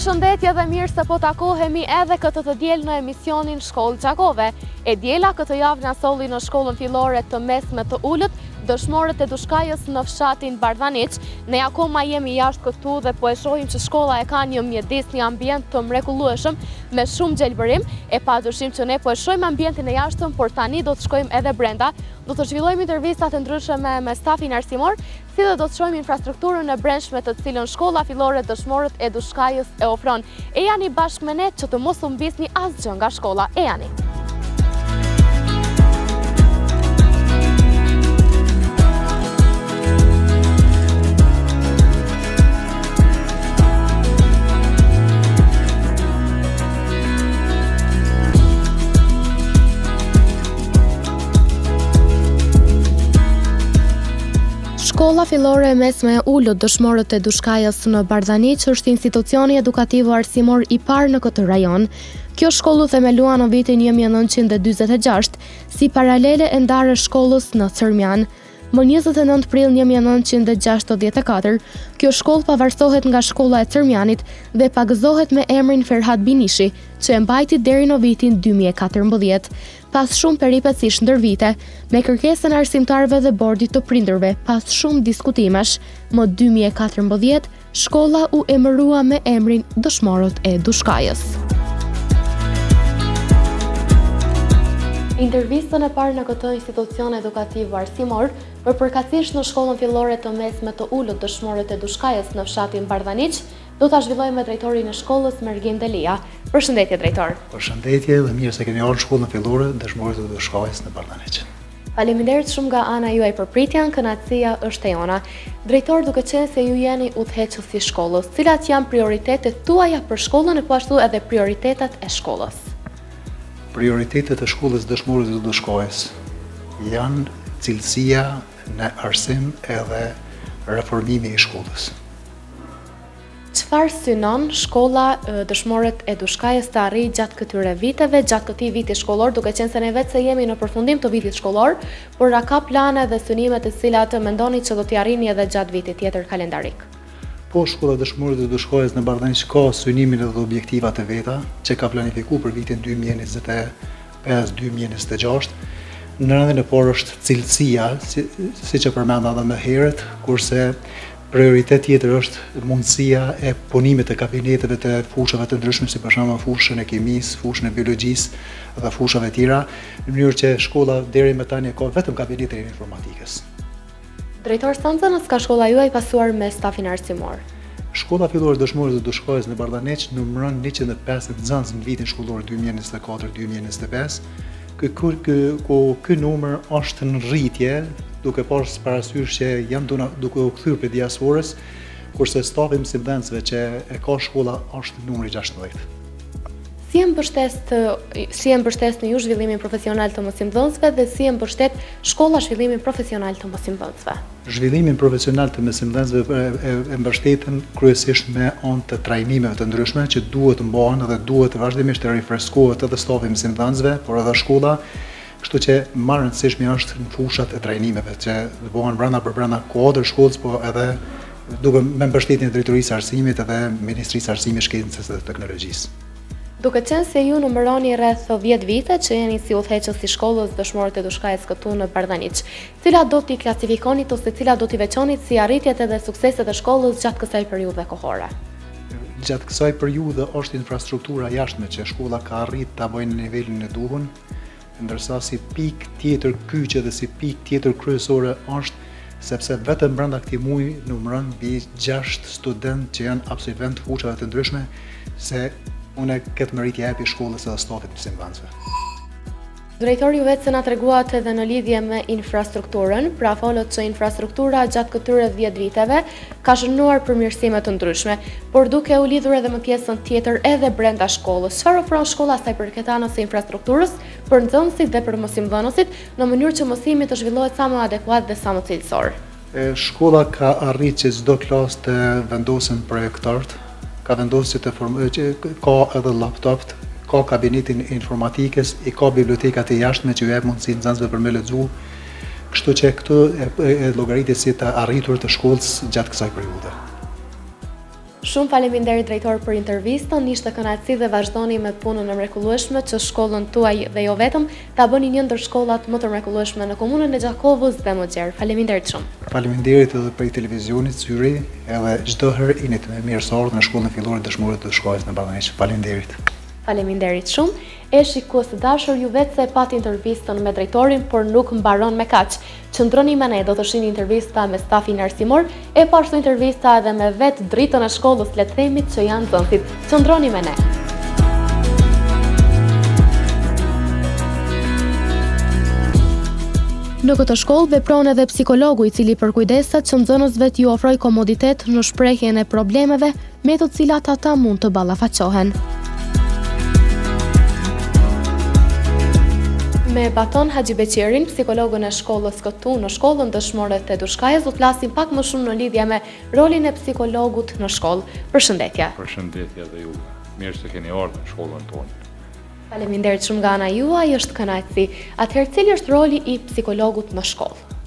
Përshëndetje dhe mirë se po takohemi edhe këtë të diel në emisionin Shkollë Gjakove. E diela këtë javë na solli në shkollën fillore të mesme të Ulët, dëshmorët e Dushkajës në fshatin Bardhaniq. Ne akoma jemi jashtë këtu dhe po e shohim që shkolla e ka një mjedis, një ambient të mrekullueshëm me shumë gjelbërim. E padyshim që ne po e shohim ambientin e jashtëm, por tani do të shkojmë edhe brenda. Do të zhvillojmë intervistat e ndryshme me stafin arsimor, si dhe do të shohim infrastrukturën e brendshme të cilën shkolla fillore dëshmorët e Dushkajës e ofron. E jani bashkë me ne që të mos u mbisni asgjë nga shkolla. E jani. Shkolla fillore e mesme e Ulët, dëshmorët e Dushkajës në Bardhaniq është institucioni edukativo-arsimor i parë në këtë rajon. Kjo shkollë u themelua në vitin 1946 si paralele e ndarës shkollës në Cërmjan. Më 29 prill 1964, kjo shkollë pavarësohet nga shkolla e Cërmjanit dhe pagëzohet me emrin Ferhat Binishi, që e mbajti deri në vitin 2014. Pas shumë peripecish ndër vite, me kërkesën e arsimtarëve dhe bordit të prindërve, pas shumë diskutimesh, më 2014, shkolla u emërua me emrin Dëshmorët e Dushkajës. Intervistën e parë në këtë institucion edukativ arsimor, përkatësisht në shkollën fillore të mesme të Ulët, Dëshmorët e Dushkajës në fshatin Bardhaniq, do ta zhvillojmë me drejtorin e shkollës Mergim Delia. Përshëndetje drejtor. Përshëndetje dhe mirë se keni ardhur në shkollën fillore Dëshmorët e Dushkajës në Bardhaniq. Faleminderit shumë nga ana juaj për pritjen, kënaqësia është e jona. Drejtor, duke qenë se ju jeni udhëheqësi i shkollës, cilat janë prioritetet tuaja për shkollën e po ashtu edhe prioritetet e shkollës? Prioritetet e shkollës Dëshmorët e Dushkajës janë cilësia në arsim edhe reformimi i shkollës. Çfarë synon shkolla Dëshmorët e Dushkajës të arrijë gjatë këtyre viteve, gjatë këtij viti shkollor, duke qenë se ne vetë se jemi në përfundim të vitit shkollor, por a ka plane dhe synime të cilat mendoni që do t'i arrini edhe gjatë vitit tjetër kalendarik? Po, shkolla Dëshmorët e Dushkajës në Bardhaniq ka synimin dhe objektivat e veta që ka planifikuar për vitin 2025-2026. Në rëndin e parë është cilësia, siç e përmenda edhe më herët, kurse prioritet tjetër është mundësia e punimit të kabineteve të fushave të ndryshme, si për shembull fushën e kimisë, fushën e biologjisë dhe fushave tjera, në mënyrë që shkolla deri më tani ka vetëm kabinetin e informatikës. Drejtor Sanzën, ka shkolla juaj pasuar me stafin arsimor? Shkolla fillore Dëshmorët e Dushkajës në Bardhaniq numëron 150 nxënës në vitin shkollor 2024-2025. Ky numër është në rritje, duke pasur parasysh që janë duke u kthyer për diasporës, kurse stafi mësimdhënësve që e ka shkolla është numri 16. Si e mbështet ju zhvillimin profesional të mësimdhënësve dhe si e mbështet shkolla zhvillimin profesional të mësimdhënësve? Zhvillimin profesional të mësimdhënësve e mbështeten kryesisht me anë të trajnimeve të ndryshme që duhet të mbahen dhe duhet vazhdimisht të rifreskohet edhe stafi mësimdhënësve, por edhe shkolla, kështu që më rëndësishme është në fushat e trajnimeve që bëhen brenda kuadër shkollës, po edhe duke me mbështetjen e drejtorisë së arsimit edhe Ministrisë së Arsimit, Shkencës dhe Teknologjisë. Duke qenë se ju numëroni rreth 10 vite që jeni si udhëheqës i shkollës Dëshmorët e Dushkajës këtu në Bardhaniq, cilat do t'i klasifikonit ose cilat do t'i veçonit si arritjet edhe sukseset e shkollës gjatë kësaj periudhe kohore? Gjatë kësaj periudhe është infrastruktura jashtme që shkolla ka arritur ta bëjë në nivelin e duhur, ndërsa si pikë tjetër kyçe dhe si pikë tjetër kryesore është sepse vetëm brenda këtij muaji numëron mbi 6 studentë që janë absolventë fushave të ndryshme, se unë këtë meritje japi shkollës edhe stafit mësimdhënësve. Drejtori, ju vetë se na treguat edhe në lidhje me infrastrukturën, pra folët që infrastruktura gjatë këtyre 10 viteve ka shënuar përmirësime të ndryshme, por duke u lidhur edhe me pjesën tjetër edhe brenda shkollës. Çfarë ofron shkolla saj përket anës së infrastrukturës për nxënësit dhe për mësimdhënësit në mënyrë që mësimi të zhvillohet sa më adekuat dhe sa më cilësor? Shkolla ka arritur që çdo klasë të vendosen projektarët, ka vendosur që ka edhe laptop, ka kabinetin e informatikës, ka bibliotekat e jashtme që ju jep mundësi nxënësve për me lexuar. Kështu që këtu e llogaritet si të arritur të shkollës gjatë kësaj periudhe. Shumë faleminderit drejtor për intervistën, ishte kënaqësi dhe vazhdoni me punën e mrekullueshme që shkollën tuaj dhe jo vetëm ta bëni një ndër shkollat më të mrekullueshme në komunën e Gjakovës dhe më gjerë. Faleminderit shumë. Faleminderit edhe për televizionit Syri, edhe çdo herë jeni të mirësorë në shkollën fillore dëshmorët të shkollës në Bardhaniç. Faleminderit. Faleminderit shumë. E shikues të dashur, ju vetë se pati intervistën me drejtorin, por nuk mbaron me kaq. Qëndroni me ne, do të shihni intervista me stafin arsimor, e pashtu intervista edhe me vetë dritën e shkollës, le të themi që janë nxënësit. Qëndroni me ne. Në këtë shkollë vepron edhe psikologu i cili përkujdeset që nxënësve t'ju ofroj komoditet në shprehjen e problemeve me të cilat ata mund të ballafaqohen. Me Baton Haxhi Beqerin, psikologun e shkollës këtu në shkollën dëshmore të Dushkajës, do të flasim pak më shumë në lidhje me rolin e psikologut në shkollë. Përshëndetje. Përshëndetje dhe ju. Mirë se keni ardhur në shkollën tonë. Faleminderit shumë nga ana juaj, është kënaqësi. Atëherë, cili është roli i psikologut në shkollë?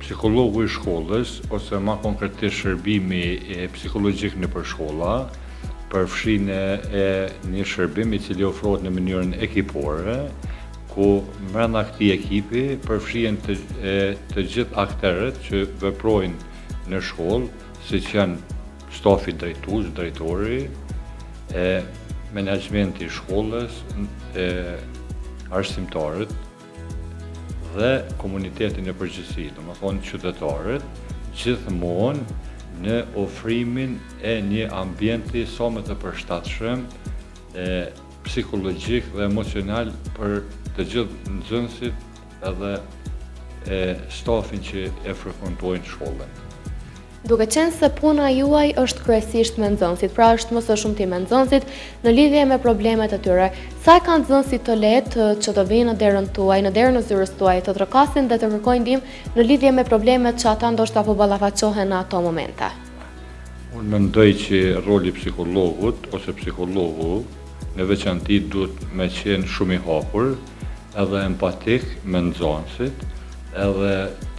Psikologu i shkollës, ose më konkretisht shërbimi psikologjik nëpër shkolla, përfshin një shërbim i cili ofrohet në mënyrën ekipore, ku brenda këtij ekipi përfshihen të gjithë aktorët që veprojnë në shkollë, siç janë stafi drejtues, drejtori, menaxhmenti i shkollës, arsimtarët dhe komunitetin e përgjithësi, domethënë qytetarët, gjithmonë në ofrimin e një ambienti sa më të përshtatshëm psikologjik dhe emocional për të gjithë nxënësit edhe stafin që e frekuentojnë shkollën. Duke qenë se puna juaj është kryesisht me nxënësit, pra është më së shumti me nxënësit në lidhje me problemet e tyre, sa e kanë nxënësit të lehtë që të vinë në derën tuaj, në derën e zyrës tuaj, të trokasin dhe të kërkojnë ndihmë në lidhje me problemet që ata ndoshta po ballafaqohen në ato momente? Unë mendoj që roli psikologut ose psikologu në veçanti duhet me qenë shumë i hapur, edhe empatik me nxënësit, edhe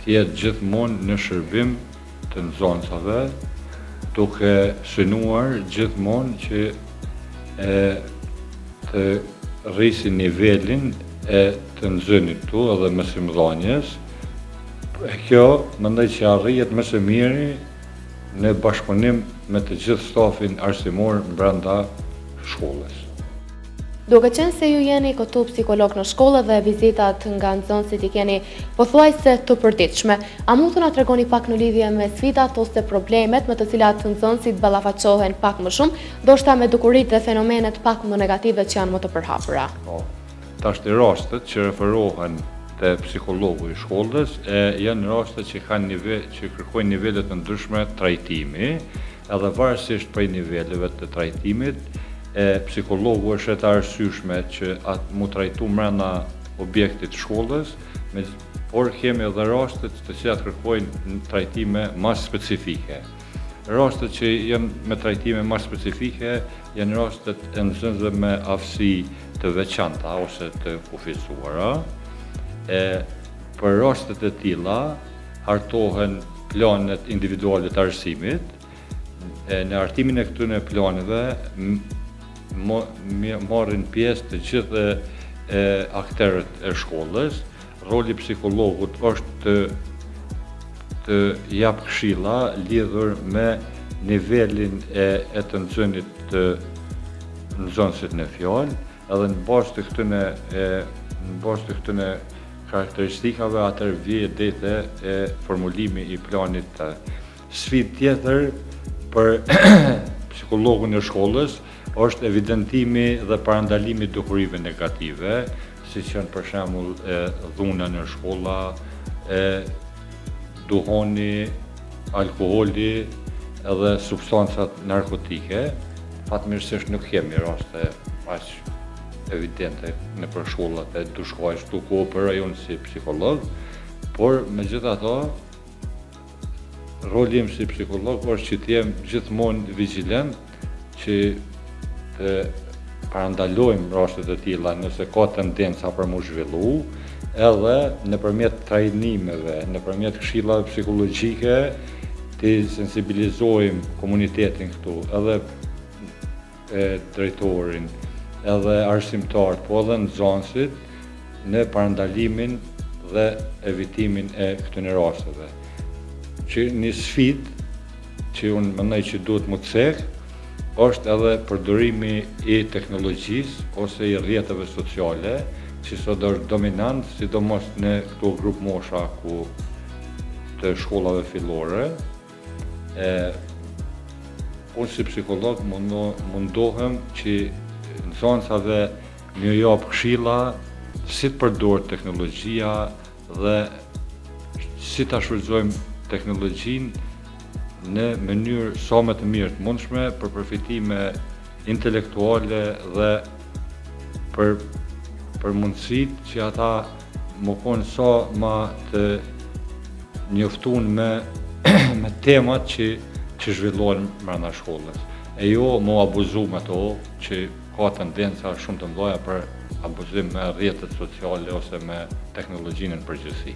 të jetë gjithmonë në shërbim të nxënësave, duke synuar gjithmonë që të rrisi nivelin e të nxënit tu edhe mësimdhënies. Kjo mendoj që arrihet më së miri në bashkëpunim me të gjithë stafin arsimor brenda shkollës. Duke qenë se ju jeni këtu psikolog në shkollë dhe vizitat nga nxënësit i keni pothuajse të përditshme, a mund të na tregoni pak në lidhje me sfidat ose problemet me të cilat nxënësit ballafaqohen pak më shumë, ndoshta me dukuritë dhe fenomenet pak më negative që janë më të përhapura? Po. Tashti rastet që referohen te psikologu i shkollës janë rastet që kërkojnë nivele të ndryshme trajtimi, edhe varësisht prej niveleve të trajtimit, psikologu është e arsyeshme që mu trajtu brenda objektit shkollës, por kemi edhe rastet të cilat kërkojnë trajtime më specifike. Rastet që janë me trajtime më specifike janë rastet e nxënësve me aftësi të veçanta ose të kufizuara. Për rastet e tilla hartohen planet individuale të arsimit. Në hartimin e këtyre planeve marrin pjesë të gjithë aktorët e shkollës. Roli psikologut është të jap këshilla lidhur me nivelin e të nxënit të nxënësit në fjalë, edhe në bazë të këtyre karakteristikave atëherë vjen dete formulimi i planit të. Sfidë tjetër për psikologun e shkollës është evidentimi dhe parandalimi dukurive negative, siç janë për shembull dhuna në shkolla, duhoni, alkooli edhe substancat narkotike. Fatmirësisht nuk kemi raste aq evidente nëpër shkollat e Dushkajës, ku operoj unë si psikolog, por megjithatë roli im si psikolog është që të jem gjithmonë vigjilent që të parandalojmë rastet e tilla nëse ka tendenca për mu zhvillu, edhe nëpërmjet trajnimeve, nëpërmjet këshillave psikologjike të sensibilizojmë komunitetin këtu, edhe drejtorin, edhe arsimtarët, po edhe nxënësit në parandalimin dhe evitimin e këtyre rasteve. Që një sfidë që unë mendoj që duhet më të cek është edhe përdorimi i teknologjisë ose i rrjeteve sociale, që sot është dominant, sidomos në këto grup mosha të shkollave fillore. Unë si psikolog mundohem që nxënësave më jap këshilla si të përdor teknologjia dhe si ta shfrytëzojmë teknologjinë në mënyrë sa më të mirë të mundshme për përfitime intelektuale dhe për mundësitë që ata më konë sa më të njoftuar me temat që zhvillohen brenda shkollës. E jo më abuzu me to që ka tendenca shumë të mëdha për abuzim me rrjetet sociale ose me teknologjinë në përgjithësi.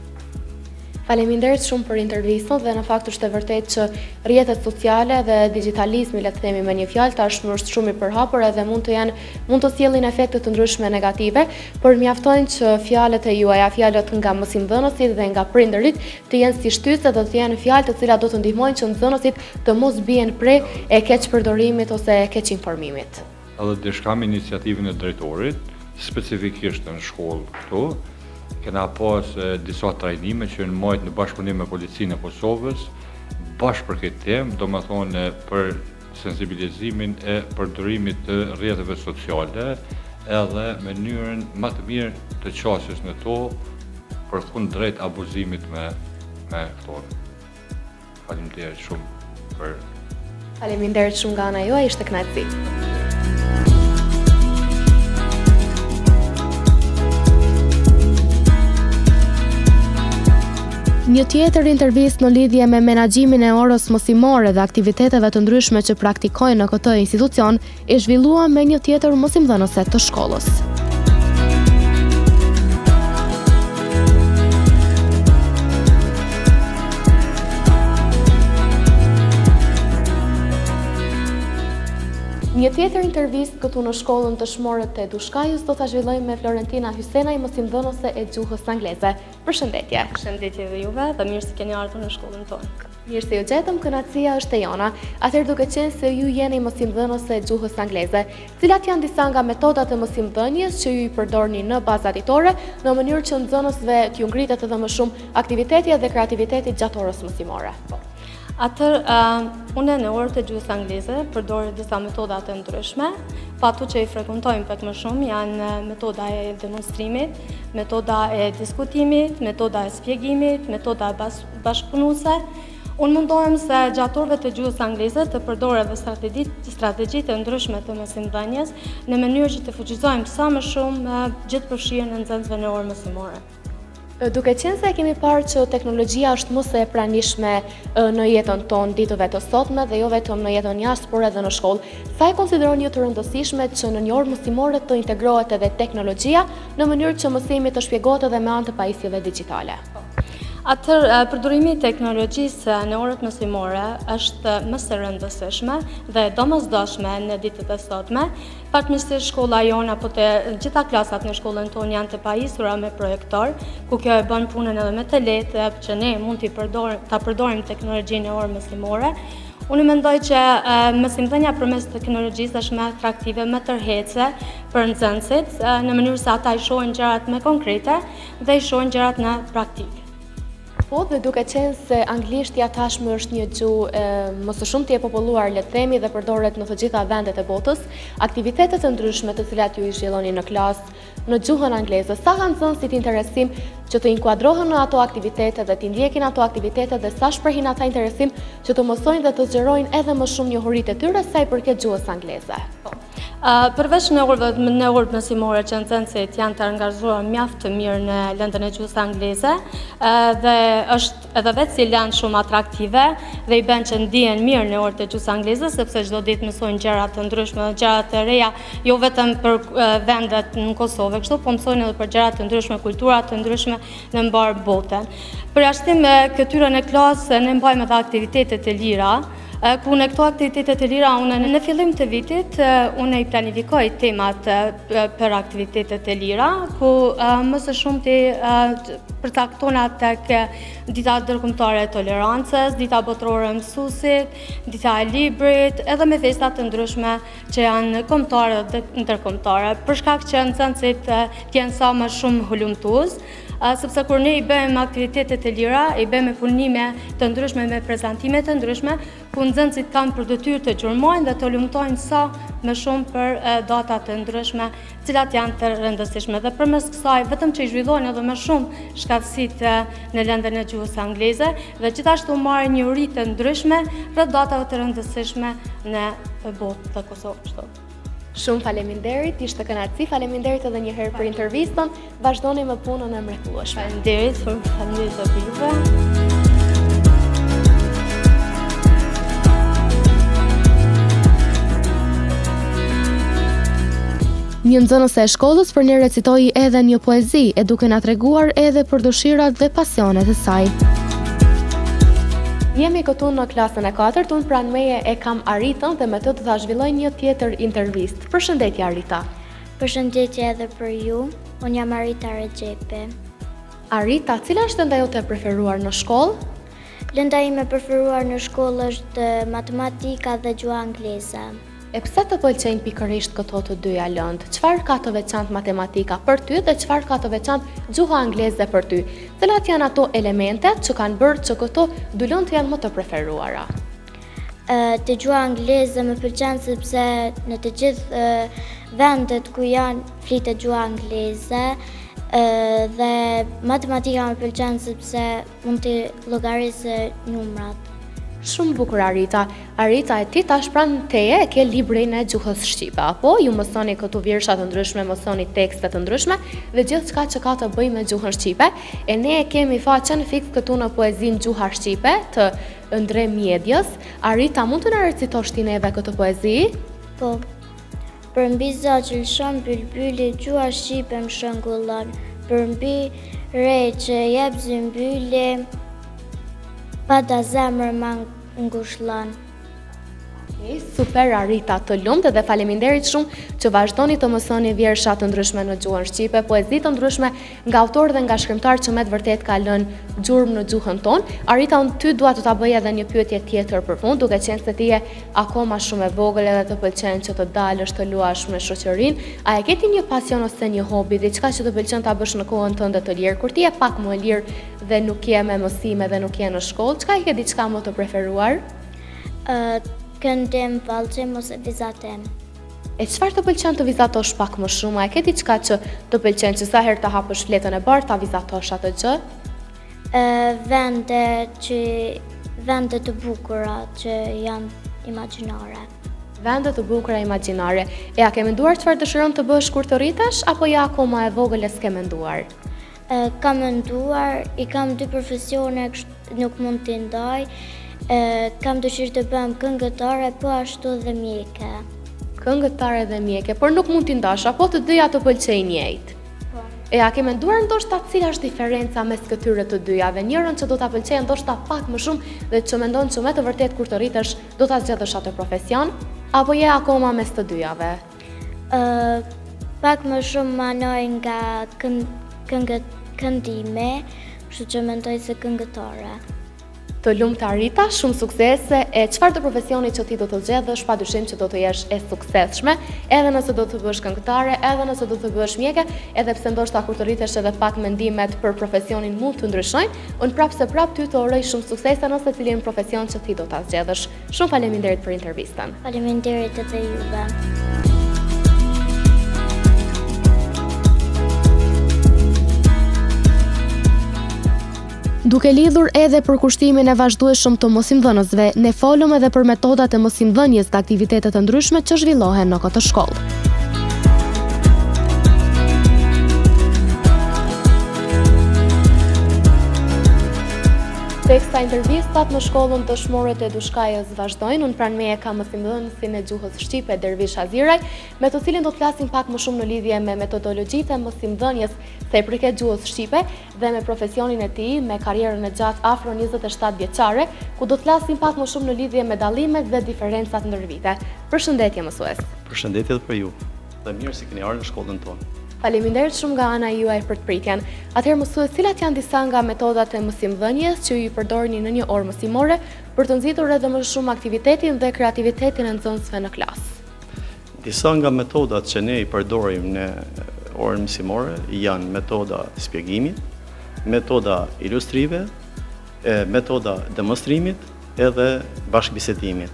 Faleminderit shumë për intervistën dhe në fakt është e vërtetë që rrjetet sociale dhe digitalizmi, le të themi me një fjalë, tashmë është shumë i përhapur edhe mund të sjellin efekte të ndryshme negative, por mjaftojnë që fjalët e juaja, fjalët nga mësimdhënësit dhe nga prindërit të jenë si shtyse dhe të jenë fjalë të cilat do të ndihmojnë që nxënësit të mos bien pre e keq përdorimit ose e keq informimit. Edhe diçka me iniciativën e drejtorit, specifikisht në shkollë këtu, kena pas disa trajnime që në majtë në bashkëpunim me Policinë e Kosovës, bashkë për këtë temë, do më thonë për sensibilizimin e përdorimit të rrjeteve sociale, edhe mënyrën më të mirë të qasjes në to për kundrejt abuzimit me këto. Faleminderit shumë për. Faleminderit shumë nga ana juaj, ishte kënaqësi. Një tjetër intervistë në lidhje me menaxhimin e orës mësimore dhe aktiviteteve të ndryshme që praktikojnë në këtë institucion e zhvillua me një tjetër mësimdhënëse të shkollës. Një tjetër intervistë këtu në shkollën të Shmorët të Dushkajës do ta zhvillojmë me Florentina Hysenaj, mësimdhënëse e gjuhës angleze. Përshëndetje. Përshëndetje dhe juve dhe mirë se keni ardhur në shkollën tonë. Mirë se ju gjetëm, kënaqësia është e jona. Atëherë duke qenë se ju jeni mësimdhënëse e gjuhës angleze, cilat janë disa nga metodat e mësimdhënies që ju i përdorni në bazë ditore në mënyrë që nxënësve t'ju ngritet edhe më shumë aktiviteti dhe kreativiteti gjatë orës mësimore? Unë në orët e gjuhës angleze përdor disa metoda të ndryshme, po ato që i frekuentojmë pak më shumë janë metoda e demonstrimit, metoda e diskutimit, metoda e shpjegimit, metoda e bashkëpunuese. Unë mundohem se gjatë orëve të gjuhës angleze të përdor edhe strategjitë të ndryshme të mësimdhënies në mënyrë që të fuqizojmë sa më shumë gjithëpërfshirjen e nxënësve në orë mësimore. Duke qenë se kemi parë që teknologjia është më së e pranishme në jetën tonë ditëve të sotme dhe jo vetëm në jetën jashtë, por edhe në shkollë, sa e konsideroni ju të rëndësishme që në një orë mësimore të integrohet edhe teknologjia në mënyrë që mësimi të shpjegohet edhe me anë të pajisjeve digjitale? Përdorimi i teknologjisë në orët mësimore është më së rëndësishme dhe domosdoshme në ditët e sotme. Fatmirësisht shkolla jona apo të gjitha klasat në shkollën tonë janë të pajisura me projektor, ku kjo e bën punën edhe më të lehtë që ne mund ta përdorim teknologjinë në orë mësimore. Unë mendoj që mësimdhënia përmes teknologjisë është më atraktive, më tërheqëse për nxënësit, në mënyrë se ata i shohin gjërat më konkrete dhe i shohin gjërat në praktikë. Po, dhe duke qenë se anglishtja tashmë është një gjuhë më së shumti e populluar, le të themi, dhe përdoret në të gjitha vendet e botës, aktivitetet e ndryshme të cilat ju i zhvilloni në klasë në gjuhën angleze, sa kanë nxënësit interesim që të inkuadrohen në ato aktivitete dhe të ndjekin ato aktivitete dhe sa shprehin ata interesim që të mësojnë dhe të zgjerojnë edhe më shumë njohuritë e tyre sa i përket gjuhës angleze? Përveç në orët mësimore që nxënësit janë të angazhuar mjaft të mirë në lëndën e gjuhës angleze dhe është edhe vetë si lëndë shumë atraktive dhe i bën që ndihen mirë në orët e gjuhës angleze sepse çdo ditë mësojnë gjëra të ndryshme, gjëra të reja, jo vetëm për vendet në Kosovë, kështu po mësojnë edhe për gjëra të ndryshme, kultura të ndryshme në mbar botën. Përjashtim këtyre në klasë ne mbajmë edhe aktivitetet e lira, ku në këto aktivitetet e lira, unë në fillim të vitit, unë i planifikoj temat për aktivitetet e lira, ku më së shumti përcaktona tek dita ndërkombëtare e tolerancës, dita botërore e mësuesit, dita e librit, edhe me festa të ndryshme që janë kombëtare dhe ndërkombëtare, për shkak që nxënësit t'jenë sa më shumë hulumtues, sepse kur ne i bëjmë aktivitetet e lira, i bëjmë punime të ndryshme me prezantime të ndryshme, ku nxënësit kanë për detyrë të gjurmojnë dhe të lumtojnë sa më shumë për data të ndryshme, cilat janë të rëndësishme. Dhe përmes kësaj, vetëm që i zhvillojnë edhe më shumë shkatësitë në lëndën e gjuhës angleze dhe gjithashtu marrin një uri të ndryshme rreth datave të rëndësishme në botë të Kosovës. Shumë faleminderit, ishte kënaqësi, faleminderit edhe një herë për intervistën, vazhdoni me punën e mrekullueshme. Faleminderit për juve. Një nxënëse e shkollës për ne recitoi edhe një poezi, e duke na treguar edhe për dëshirat dhe pasionet e saj. Jemi këtu në klasën e 4, unë pranë meje e kam Aritën dhe me të ta zhvilloj një tjetër intervistë. Përshëndetje Arita. Përshëndetje edhe për ju, unë jam Arita Rexhepi. Arita, cila është lënda jote e preferuar në shkollë? Lënda ime e preferuar në shkollë është matematika dhe gjuha angleze. E pse të pëlqejnë pikërisht këto të dyja lëndë? Çfarë ka të veçantë matematika për ty dhe çfarë ka të veçantë gjuha angleze për ty? Cilat janë ato elementet që kanë bërë që këto dy lëndë janë më të preferuara? Të gjuha angleze më pëlqen sepse në të gjithë vendet ku janë flitet gjuha angleze, dhe matematika më pëlqen sepse mund të llogarisë numrat. Shumë bukur Arita. Arita, e ti tash pranë teje e ke librin e gjuhës shqipe, apo ju mësoni këtu vjersha të ndryshme, mësoni tekste të ndryshme dhe gjithçka që ka të bëjë me gjuhën shqipe. E ne e kemi faqen fiks këtu në poezinë Gjuha Shqipe të Ëndre Mjedjes. Arita, mund të na recitosh ti neve këtë poezi? Po. Përmbi zogjë lëshon bylbyli, gjuha shqipe më shëngullon, përmbi re që jep zymbyli, pa da zemër ma ngushllon. Super Arita, të lumtë dhe faleminderit shumë që vazhdoni të mësoni vjersha të ndryshme në gjuhën shqipe, poezi të ndryshme nga autor dhe nga shkrimtar që me të vërtet ka lënë gjurmë në gjuhën tonë. Arita, unë ty dua të ta bëj edhe një pyetje tjetër për fund, duke qenë se ti je akoma shumë e vogël edhe të pëlqen që të dalësh të luash me shoqërinë. A e ke ti një pasion ose një hobi, diçka që të pëlqen ta bësh në kohën tënde të lirë, kur ti je pak më lirë dhe nuk je me mësime dhe nuk je në shkollë, çka ke diçka më të preferuar? Këndim, vallëzim ose vizatim. E çfarë të pëlqen të vizatosh pak më shumë? A e ke diçka që të pëlqen që sa herë të hapësh fletën e bardhë ta vizatosh atë gjë? Vende të bukura që janë imagjinare. Vende të bukura imagjinare. E a ke menduar çfarë dëshiron të bësh kur të rritesh apo ja akoma e vogël e s'ke menduar? Kam menduar, i kam 2 profesione, nuk mund t'i ndaj. Kam dëshirë të bëhem këngëtare, po ashtu dhe mjeke. Këngëtare dhe mjeke, por nuk mund t'i ndash, apo të dyja të pëlqejnë njëjtë? Po. E a ke menduar ndoshta cila është diferenca mes këtyre të dyjave? Njërën që do ta pëlqejë ndoshta pak më shumë dhe që mendon që me të vërtet kur të rritesh do ta zgjedhësh atë profesion, apo je akoma mes të dyjave? Pak më shumë manoj nga këndime, kështu që mendoj se këngëtare. Të lumtë Arita, shumë suksese, e çfarë të profesioni që ti do të zgjedhësh, padyshim që do të jesh e suksesshme, edhe nëse do të bësh këngëtare, edhe nëse do të bësh mjeke, edhe pse ndoshta kur të rritesh edhe pak mendimet për profesionin mund të ndryshojnë, unë prapë ty të uroj shumë suksese në secilin profesion që ti do ta zgjedhësh. Shumë faleminderit për intervistën. Faleminderit edhe juve. Duke lidhur edhe për kushtimin e vazhdueshëm të mosimdhënësve, ne folëm edhe për metodat e mosimdhënies të aktivitetet të ndryshme që zhvillohen në këtë shkollë. Teksta intervistat në shkollën dëshmore të Dushkajës vazhdojnë. Unë pranë meje kam mësimdhënësin e gjuhës shqipe Dervish Aziraj, me të cilin do të flasim pak më shumë në lidhje me metodologjitë e mësimdhënies sa i përket gjuhës shqipe dhe me profesionin e tij, me karrierën e gjatë afro 27 vjeçare, ku do të flasim pak më shumë në lidhje me dallimet dhe diferencat ndër vite. Përshëndetje mësues. Përshëndetje edhe për ju. Dhe mirë se keni ardhur në shkollën tonë. Faleminderit shumë nga ana juaj për të pritjen. Atëherë mësues, cilat janë disa nga metodat e mësimdhënies që ju përdorni në një orë mësimore për të nxitur edhe më shumë aktivitetin dhe kreativitetin e nxënësve në klasë? Disa nga metodat që ne i përdorim në orën mësimore janë metoda shpjegimit, metoda ilustrive, metoda demonstrimit edhe bashkëbisedimit.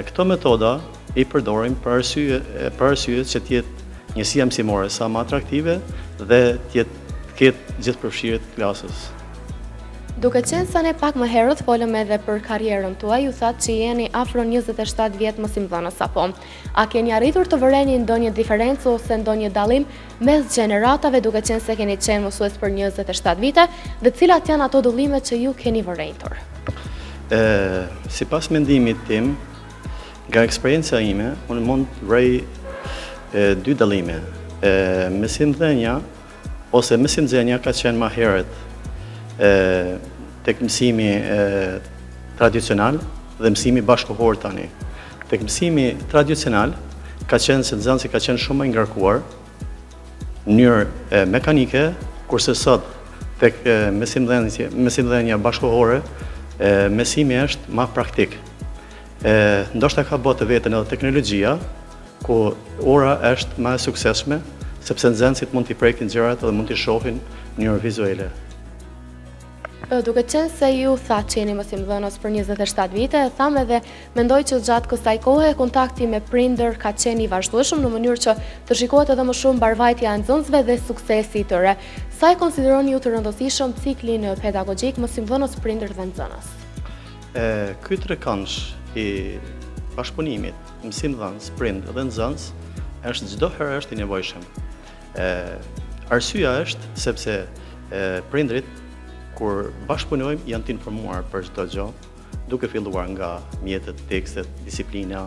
Këto metoda i përdorim për arsye që t'jetë njësia mësimore sa më atraktive dhe t'ketë gjithë përfshirjet klasës. Duke qenë sa ne pak më herët folëm edhe për karrierën tuaj, ju thatë që jeni afro 27 vjet mësimdhënës apo. A keni arritur të vëreni ndonjë diferencë ose ndonjë dallim mes gjeneratave, duke qenë se keni qenë mësues për 27 vite, dhe cilat janë ato dallimet që ju keni vërejtur? Sipas mendimit tim, nga eksperjenca ime, unë mund të vrej dy dallime. Mësimdhënia ose mësimdhënia ka qenë më herët tek mësimi tradicional dhe mësimi bashkëkohor tani. Tek mësimi tradicional ka qenë se nxënësi ka qenë shumë i ngarkuar në mënyrë mekanike, kurse sot tek mësimdhënia bashkëkohore mësimi është më praktik. Ndoshta ka bërë të vetën edhe teknologjia, ku ora është më e suksesshme, sepse nxënësit mund t'i prekin gjërat dhe mund t'i shohin në mënyrë vizuale. Duke qenë se ju thatë që jeni mësimdhënës për 27 vite, thamë edhe mendoj që gjatë kësaj kohe kontakti me prindër ka qenë i vazhdueshëm në mënyrë që të shikohet edhe më shumë mbarvajtja e nxënësve dhe suksesi i tyre. Sa e konsideroni ju të rëndësishëm ciklin pedagogjik mësimdhënës prindër dhe nxënës? Ky trekansh i bashkëpunimit mësimdhënës, prind dhe nxënës është çdo herë është i nevojshëm. Arsyeja është sepse prindrit kur bashkëpunojmë janë të informuar për çdo gjë, duke filluar nga mjetet, tekstet, disiplina,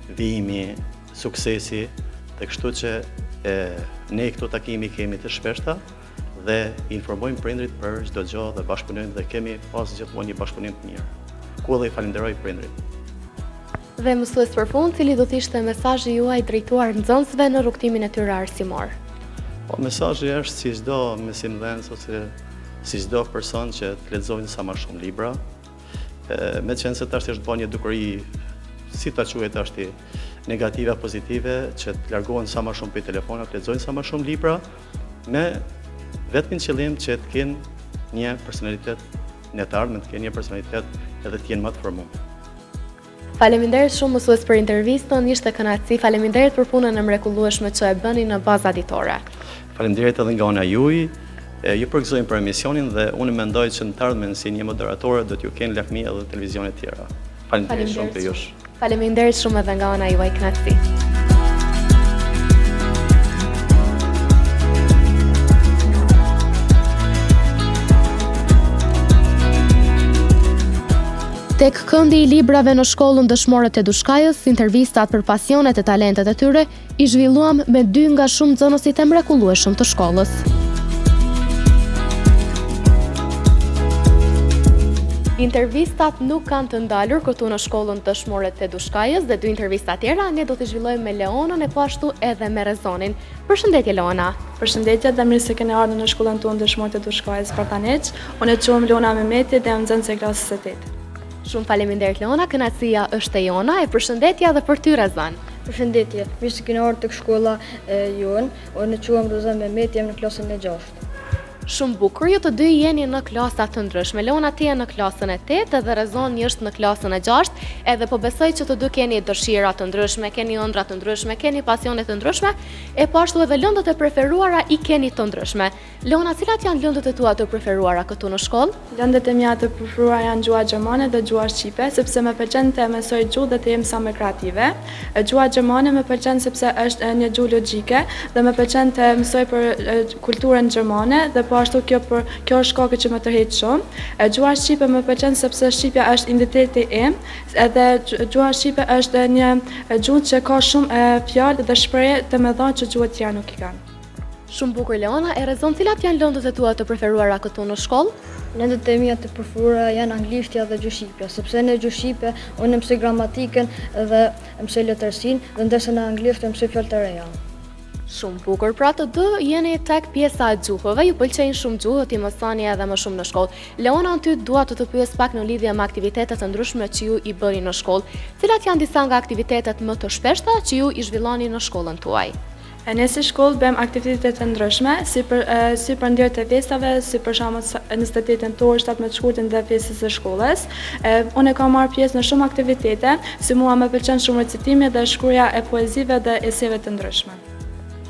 vijimi, suksesi, dhe kështu që ne këto takimi kemi të shpeshta dhe informojmë prindrit për çdo gjë dhe bashkëpunojmë dhe kemi pas gjithmonë një bashkëpunim të mirë. Ku edhe i falenderoj prindrit. Dhe mësues për fund, cili do të ishte mesazhi juaj drejtuar nxënësve në rrugtimin e tyre arsimor? Mesazhi është si çdo mësimdhënës ose si çdo person që të lexojnë sa më shumë libra. Meqense se tash është bërë një dukuri, si ta quhet tash, negative apo pozitive, që të largohen sa më shumë prej telefonat, të lexojnë sa më shumë libra, me vetëm qëllim që të kenë një personalitet në të ardhmen, të kenë një personalitet edhe të jenë më të formuar. Faleminderit shumë mësues për intervistën, ishte kënaqësi. Faleminderit për punën e mrekullueshme që e bëni në bazë ditore. Faleminderit edhe nga ana juaj. Ju përgëzojmë për emisionin dhe unë mendoj që në të ardhmen si një moderatore do t'ju kenë lakmi edhe televizionet tjera. Faleminderit shumë për jush. Faleminderit shumë edhe nga ana juaj, kënaqësi. Tek këndi i librave në shkollën dëshmore të Dushkajës, intervistat për pasionet e talentet e tyre, i zhvilluam me 2 nga shumë nxënësit e mrekullueshëm të shkollës. Intervistat nuk kanë të ndalur këtu në shkollën dëshmore të Dushkajës dhe 2 intervista tjera ne do të zhvillojmë me Leonën e po ashtu edhe me Rezonin. Përshëndetje Leona. Përshëndetje dhe mirë se keni ardhur në shkollën tonë dëshmore të Dushkajës Spartaneç. Unë quhem Leona Mehmeti dhe jam nxënëse e klasës së 8. Shumë faleminderit Leona, kënaqësia është e jona, e përshëndetja dhe për ty Rezan. Përshëndetje, mirë se keni ardhur tek shkolla jonë. Unë quhem Rozan Mehmeti, jam në klasën e 6. Shumë bukur, ju të dy jeni në klasa të ndryshme. Leona ti je në klasën e 8 edhe Rezoni është në klasën e 6, edhe po besoj që të dy keni dëshira të ndryshme, keni ëndra të ndryshme, keni pasione të ndryshme, e po ashtu edhe lëndët e preferuara i keni të ndryshme. Leona, cilat janë lëndët e tua të preferuara këtu në shkollë? Lëndët e mia të preferuara janë gjuha gjermane dhe gjuha shqipe, sepse më pëlqen të mësoj gjuhë dhe të jem sa më kreative. Gjuha gjermane më pëlqen sepse është një gjuhë logjike dhe më pëlqen të mësoj për kulturën gjermane dhe po po ashtu kjo është shkake që më tërheq shumë. Gjuha shqipe më pëlqen sepse shqipja është identiteti im, edhe gjuha shqipe është një gjuhë që ka shumë fjalë dhe shprehje të mëdha që gjuhët tjera nuk i kanë. Shumë bukur Leona, e rezon cilat janë lëndët e tua të preferuara këtu në shkollë? Lëndët e mia të preferuara janë anglishtja dhe gjuhëshqipja, sepse në gjuhëshqipe unë mësoj gramatikën dhe mësoj letërsinë, dhe ndërsa në anglisht mësoj fjalë të reja. Shumë bukur, pra të dy jeni tek pjesa e gjuhëve, ju pëlqejnë shumë gjuhët, i mësoni edhe më shumë në shkollë. Leona, në ty dua të pyes pak në lidhje me aktivitetet të ndryshme që ju i bëni në shkollë. Cilat janë disa nga aktivitetet më të shpeshta që ju i zhvilloni në shkollën tuaj? Ne si shkollë bëjmë aktivitete të ndryshme, si për ndjerët e festave, si për shembull 28 tetor, 17 shkurtin dhe festës së shkollës. Unë kam marrë pjesë në shumë aktivitete, si mua më pëlqen shumë recitimi dhe shkruaja e poezive dhe eseve të ndryshme.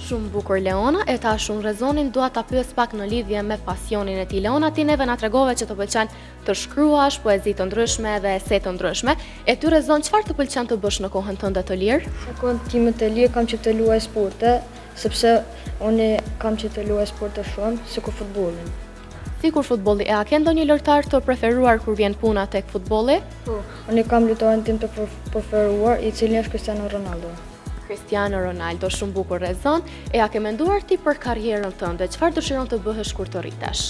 Shumë bukur Leona, e tash unë rezonin dua ta pyes pak në lidhje me pasionin e ti. Leona, ti neve na tregove që të pëlqen të shkruash poezi të ndryshme dhe ese të ndryshme. E ty rezon, çfarë të pëlqen të bësh në kohën tënde të lirë? Në kohën time të lirë kam që të luaj sporte, sepse unë kam që të luaj sporte shumë, sikur futbollin. Sikur futbolli, a ke ndonjë lojtar të preferuar kur vjen puna tek futbolli? Po, unë kam lojtarin tim të preferuar, i cili është Cristiano Ronaldo. Cristiano Ronaldo, shumë bukur rezon. E a ke menduar ti për karrierën tënde? Çfarë dëshiron të bëhesh kur të rritesh?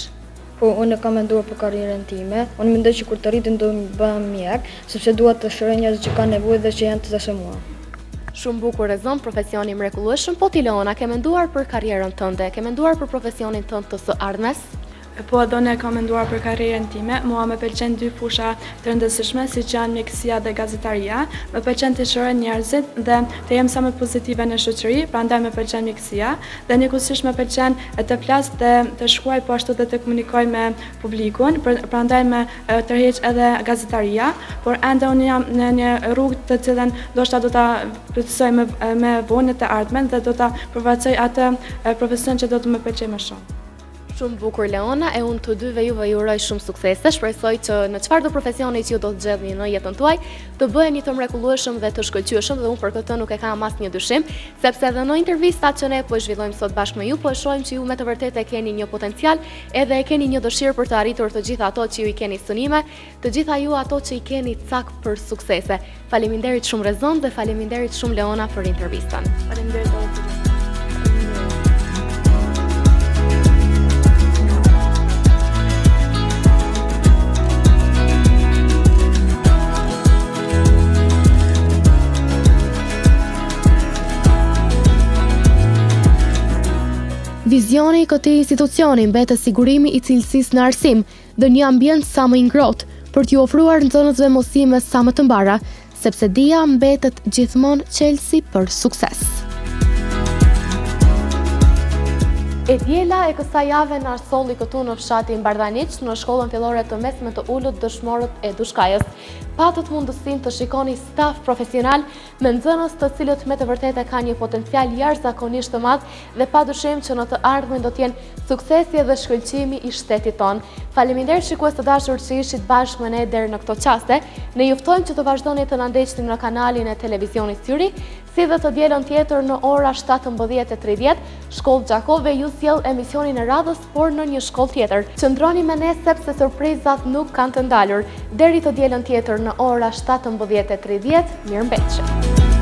Po, unë kam menduar për karrierën time. Unë mendoj që kur të rritem do të bëhem mjek, sepse dua të shohë njerëz që kanë nevojë dhe që janë të dashur mua. Shumë bukur rezon, profesioni mrekullueshëm. Po ti Leona, ke menduar për karrierën tënde? Ke menduar për profesionin tënd të së ardhmes? Po, ne kam menduar për karrierën time. Mua më pëlqen dy fusha të rëndësishme, siç janë mjekësia dhe gazetaria. Më pëlqen të shoh njerëzit dhe të jem sa më pozitive në shoqëri, prandaj më pëlqen mjekësia. Dhe njëkohësisht më pëlqen të flas dhe të shkruaj, po ashtu dhe të komunikoj me publikun, prandaj më tërheq edhe gazetaria, por ende unë jam në një rrugë të cilën ndoshta do ta plotësoj me vonë të ardhmen dhe do ta përvacoj atë profesion që do të më pëlqejë më shumë. Shumë bukur Leona, e unë të dyve juve ju uroj shumë suksese. Shpresoj që në çfarëdo profesioni që ju do të zgjedhni në jetën tuaj, të bëheni të mrekullueshëm dhe të shkëlqyeshëm, dhe unë për këtë nuk e kam asnjë dyshim, sepse edhe në intervistat që ne po e zhvillojmë sot bashkë me ju, po e shohim që ju me të vërtetë keni një potencial, edhe e keni një dëshirë për të arritur të gjitha ato që ju i keni synime, të gjitha ju ato që i keni cak për suksese. Faleminderit shumë Rezon dhe faleminderit shumë Leona për intervistën. Faleminderit edhe ju. Vizioni i këtij institucioni mbetet sigurimi i cilësisë në arsim dhe një ambient sa më i ngrohtë për t'ju ofruar nxënësve mësime sa më të mbara, sepse dia mbetet gjithmonë çelësi për sukses. E diela e kësaj jave na solli këtu në fshatin Bardhaniq, në shkollën fillore të mesme të Ulët Dëshmorët e Dushkajës. Patët mundësinë të shikoni staf profesional me nxënës të cilët me të vërtetë kanë një potencial jashtëzakonisht të madh dhe padyshim që në të ardhmen do të jenë suksesi dhe shkëlqimi i shtetit tonë. Faleminderit shikues të dashur që ishit bashkë me ne deri në këto çaste. Ne ju ftojmë që të vazhdoni të na ndjeqni në kanalin e televizionit Syri, si dhe të dielën tjetër në ora 17:30, Shkollë Gjakove ju sjell emisionin e radhës, por në një shkollë tjetër. Qëndroni me ne sepse surprizat nuk kanë të ndalur. Deri të dielën tjetër në ora 17:30, mirëmbëjtje.